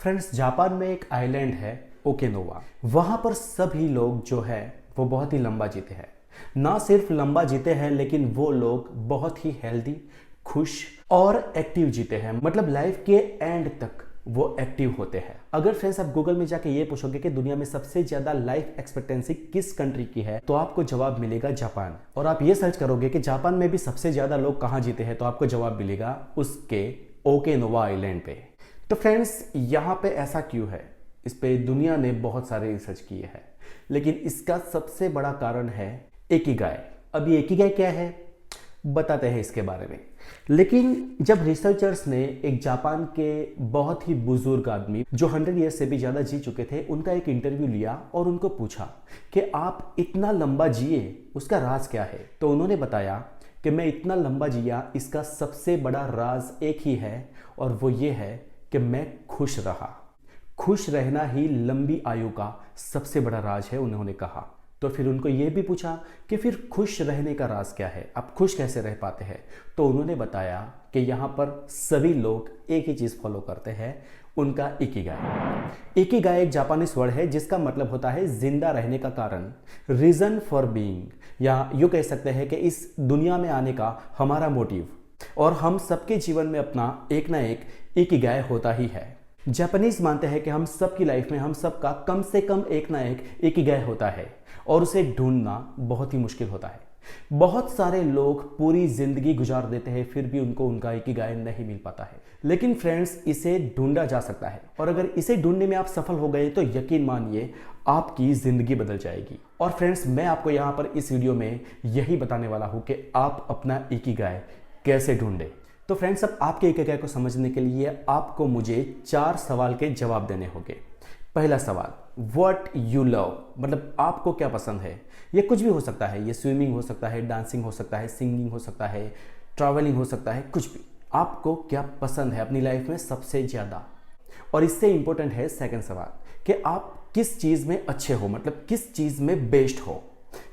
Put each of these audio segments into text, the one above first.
Friends, Japan में एक island है ओकिनावा। वहां पर सभी लोग जो है वो बहुत ही लंबा जीते हैं। ना सिर्फ लंबा जीते हैं लेकिन वो लोग बहुत ही हेल्दी, खुश और एक्टिव जीते हैं। मतलब लाइफ के एंड तक वो एक्टिव होते हैं। अगर फ्रेंड्स आप गूगल में जाके ये पूछोगे कि दुनिया में सबसे ज्यादा लाइफ एक्सपेक्टेंसी किस कंट्री की है, तो आपको जवाब मिलेगा जापान। और आप ये सर्च करोगे कि जापान में भी सबसे ज्यादा लोग कहां जीते हैं, तो आपको जवाब मिलेगा उसके ओकिनावा आइलैंड पे। तो फ्रेंड्स, यहाँ पे ऐसा क्यों है, इस पे दुनिया ने बहुत सारे रिसर्च किए हैं, लेकिन इसका सबसे बड़ा कारण है इकिगाई। अब ये इकिगाई क्या है बताते हैं इसके बारे में। लेकिन जब रिसर्चर्स ने एक जापान के बहुत ही बुजुर्ग आदमी जो 100 ईयर्स से भी ज़्यादा जी चुके थे, उनका एक इंटरव्यू लिया और उनको पूछा कि आप इतना लंबा जिए, उसका राज क्या है। तो उन्होंने बताया कि मैं इतना लंबा जिया, इसका सबसे बड़ा राज एक ही है और वो ये है कि मैं खुश रहा। खुश रहना ही लंबी आयु का सबसे बड़ा राज है, उन्होंने कहा। तो फिर उनको ये भी पूछा कि फिर खुश रहने का राज क्या है, आप खुश कैसे रह पाते हैं। तो उन्होंने बताया कि यहाँ पर सभी लोग एक ही चीज़ फॉलो करते हैं, उनका इकिगाई। इकिगाई एक जापानीज वर्ड है जिसका मतलब होता है जिंदा रहने का कारण, रीजन फॉर बीइंग, या यूँ कह सकते हैं कि इस दुनिया में आने का हमारा मोटिव। और हम सबके जीवन में अपना एक ना एक इकिगाई होता ही है। जापानीज मानते हैं कि हम सबकी लाइफ में हम सबका कम से कम एक ना एक इकिगाई होता है और उसे ढूंढना बहुत ही मुश्किल होता है। बहुत सारे लोग पूरी जिंदगी गुजार देते हैं फिर भी उनको उनका इकिगाई नहीं मिल पाता है। लेकिन फ्रेंड्स, इसे ढूंढा जा सकता है और अगर इसे ढूंढने में आप सफल हो गए तो यकीन मानिए आपकी जिंदगी बदल जाएगी। और फ्रेंड्स, मैं आपको यहाँ पर इस वीडियो में यही बताने वाला हूँ कि आप अपना इकिगाई कैसे ढूंढे। तो फ्रेंड्स, अब आपके इकिगाई को समझने के लिए आपको मुझे 4 सवाल के जवाब देने होंगे। पहला सवाल, व्हाट यू लव, मतलब आपको क्या पसंद है। ये कुछ भी हो सकता है, ये स्विमिंग हो सकता है, डांसिंग हो सकता है, सिंगिंग हो सकता है, ट्रैवलिंग हो सकता है, कुछ भी। आपको क्या पसंद है अपनी लाइफ में सबसे ज़्यादा। और इससे इंपॉर्टेंट है सेकंड सवाल कि आप किस चीज़ में अच्छे हो, मतलब किस चीज़ में बेस्ट हो।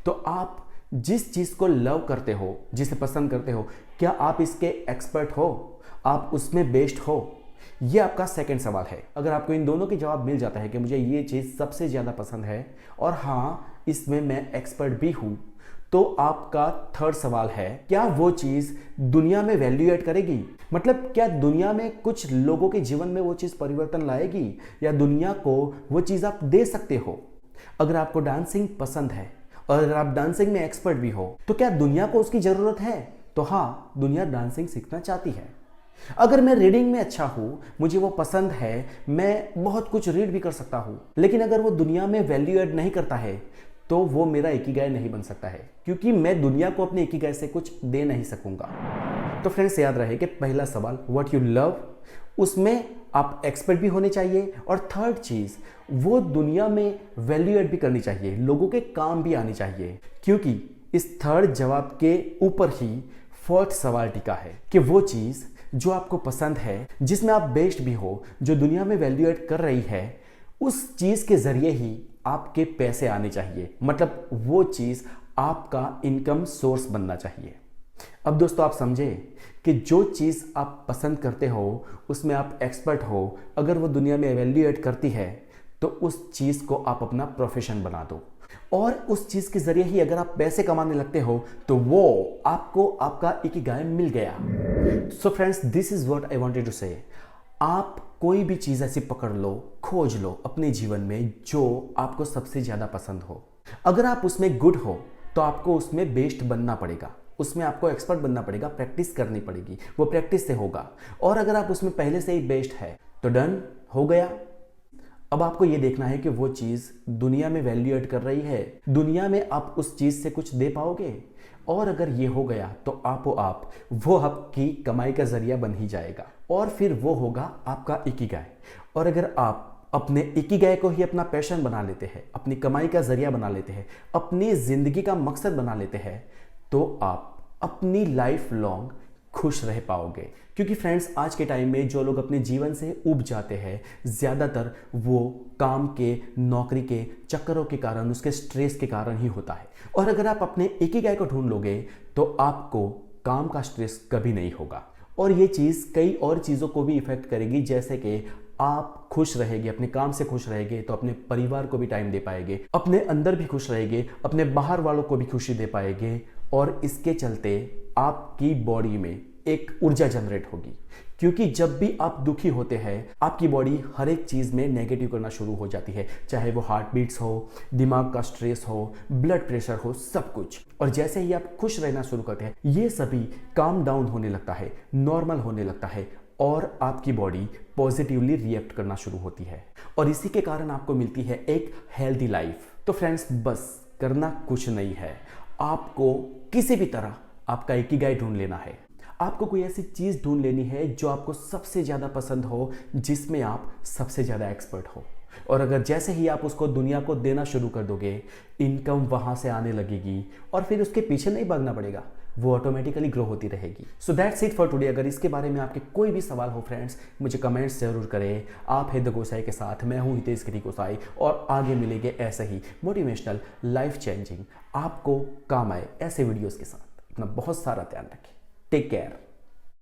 तो आप जिस चीज़ को लव करते हो, जिसे पसंद करते हो, क्या आप इसके एक्सपर्ट हो, आप उसमें बेस्ट हो। ये आपका सेकंड सवाल है। अगर आपको इन दोनों के जवाब मिल जाता है कि मुझे ये चीज़ सबसे ज़्यादा पसंद है और हाँ इसमें मैं एक्सपर्ट भी हूँ, तो आपका थर्ड सवाल है, क्या वो चीज़ दुनिया में वैल्यू ऐड करेगी। मतलब क्या दुनिया में कुछ लोगों के जीवन में वो चीज़ परिवर्तन लाएगी या दुनिया को वो चीज़ आप दे सकते हो। अगर आपको डांसिंग पसंद है और अगर आप डांसिंग में एक्सपर्ट भी हो, तो क्या दुनिया को उसकी ज़रूरत है। तो हाँ, दुनिया डांसिंग सीखना चाहती है। अगर मैं रीडिंग में अच्छा हूँ, मुझे वो पसंद है, मैं बहुत कुछ रीड भी कर सकता हूँ, लेकिन अगर वो दुनिया में वैल्यू ऐड नहीं करता है तो वो मेरा इकिगाई नहीं बन सकता है, क्योंकि मैं दुनिया को अपने इकिगाई से कुछ दे नहीं सकूंगा। तो फ्रेंड्स, याद रहे कि पहला सवाल व्हाट यू लव, उसमें आप एक्सपर्ट भी होने चाहिए, और थर्ड चीज़ वो दुनिया में वैल्यू ऐड भी करनी चाहिए, लोगों के काम भी आनी चाहिए। क्योंकि इस थर्ड जवाब के ऊपर ही फोर्थ सवाल टिका है कि वो चीज़ जो आपको पसंद है, जिसमें आप बेस्ट भी हो, जो दुनिया में वैल्यू ऐड कर रही है, उस चीज़ के ज़रिए ही आपके पैसे आने चाहिए। मतलब वो चीज़ आपका इनकम सोर्स बनना चाहिए। अब दोस्तों, आप समझे कि जो चीज़ आप पसंद करते हो, उसमें आप एक्सपर्ट हो, अगर वो दुनिया में वैल्यू ऐड करती है तो उस चीज़ को आप अपना प्रोफेशन बना दो, और उस चीज़ के ज़रिए ही अगर आप पैसे कमाने लगते हो तो वो आपको आपका इकिगाई मिल गया। So friends, this is what I wanted to say. आप कोई भी चीज़ ऐसी पकड़ लो, खोज लो अपने जीवन में जो आपको सबसे ज़्यादा पसंद हो। अगर आप उसमें गुड हो तो आपको उसमें बेस्ट बनना पड़ेगा, उसमें आपको एक्सपर्ट बनना पड़ेगा, प्रैक्टिस करनी पड़ेगी, वो प्रैक्टिस से होगा। और अगर आप उसमें पहले से ही बेस्ट है तो डन हो गया। अब आपको ये देखना है कि वो चीज़ दुनिया में वैल्यू ऐड कर रही है, दुनिया में आप उस चीज़ से कुछ दे पाओगे। और अगर ये हो गया तो वो आपकी कमाई का जरिया बन ही जाएगा, और फिर वो होगा आपका इकिगाई। और अगर आप अपने इकिगाई को ही अपना पैशन बना लेते हैं, अपनी कमाई का जरिया बना लेते हैं, अपनी ज़िंदगी का मकसद बना लेते हैं, तो आप अपनी लाइफ लॉन्ग खुश रह पाओगे। क्योंकि फ्रेंड्स, आज के टाइम में जो लोग अपने जीवन से ऊब जाते हैं, ज़्यादातर वो काम के, नौकरी के चक्करों के कारण, उसके स्ट्रेस के कारण ही होता है। और अगर आप अपने इकिगाई को ढूंढ लोगे तो आपको काम का स्ट्रेस कभी नहीं होगा। और ये चीज़ कई और चीज़ों को भी इफेक्ट करेगी, जैसे कि आप खुश रहेंगे, अपने काम से खुश रहेंगे, तो अपने परिवार को भी टाइम दे पाएंगे, अपने अंदर भी खुश रहेंगे, अपने बाहर वालों को भी खुशी दे पाएंगे। और इसके चलते आपकी बॉडी में एक ऊर्जा जनरेट होगी, क्योंकि जब भी आप दुखी होते हैं आपकी बॉडी हर एक चीज़ में नेगेटिव करना शुरू हो जाती है, चाहे वो हार्ट बीट्स हो, दिमाग का स्ट्रेस हो, ब्लड प्रेशर हो, सब कुछ। और जैसे ही आप खुश रहना शुरू करते हैं ये सभी काम डाउन होने लगता है, नॉर्मल होने लगता है और आपकी बॉडी पॉजिटिवली रिएक्ट करना शुरू होती है और इसी के कारण आपको मिलती है एक हेल्दी लाइफ। तो फ्रेंड्स, बस करना कुछ नहीं है, आपको किसी भी तरह आपका इकिगाई ढूंढ लेना है। आपको कोई ऐसी चीज़ ढूंढ लेनी है जो आपको सबसे ज़्यादा पसंद हो, जिसमें आप सबसे ज़्यादा एक्सपर्ट हो। और अगर जैसे ही आप उसको दुनिया को देना शुरू कर दोगे, इनकम वहाँ से आने लगेगी और फिर उसके पीछे नहीं भागना पड़ेगा, वो ऑटोमेटिकली ग्रो होती रहेगी। So that's it for today. अगर इसके बारे में आपके कोई भी सवाल हो फ्रेंड्स, मुझे कमेंट्स जरूर करें। आप है द गोसाई के साथ, मैं हूँ हितेश गिरी गोसाई और आगे मिलेंगे ऐसे ही मोटिवेशनल, लाइफ चेंजिंग, आपको काम आए ऐसे वीडियोज़ के साथ। अपना बहुत सारा ध्यान रखें। Take care.